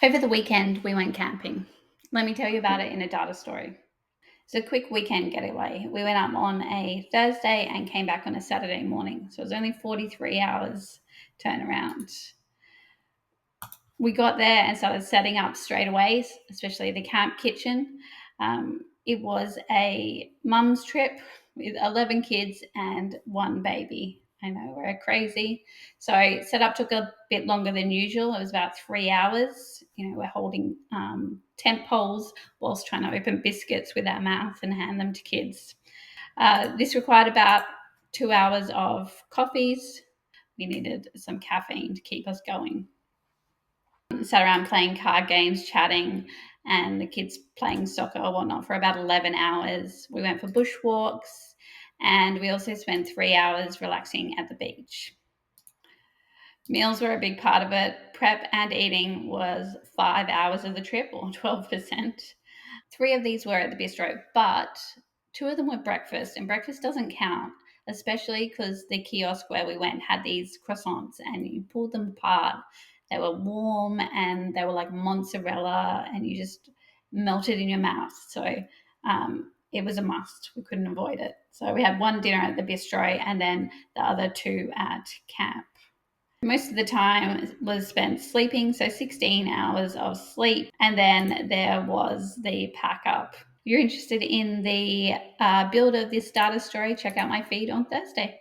Over the weekend, we went camping. Let me tell you about it in a data story. It's a quick weekend getaway. We went up on a Thursday and came back on a Saturday morning. So it was only 43 hours turnaround. We got there and started setting up straight away, especially the camp kitchen. It was a mum's trip with 11 kids and one baby. I know, we're crazy. So setup took a bit longer than usual. It was about 3 hours. We're holding tent poles whilst trying to open biscuits with our mouth and hand them to kids. This required about 2 hours of coffees. We needed some caffeine to keep us going. Sat around playing card games, chatting, and the kids playing soccer or whatnot for about 11 hours. We went for bushwalks, and we also spent 3 hours relaxing at the beach. Meals were a big part of it. Prep and eating was 5 hours of the trip, or 12%. Three of these were at the bistro, but two of them were breakfast, and breakfast doesn't count, especially because the kiosk where we went had these croissants and you pulled them apart. They were warm and they were like mozzarella, and you just melted in your mouth. So it was a must. We couldn't avoid it. So we had one dinner at the bistro and then the other two at camp. Most of the time was spent sleeping, so 16 hours of sleep, and then there was the pack up. If you're interested in the build of this data story, check out my feed on Thursday.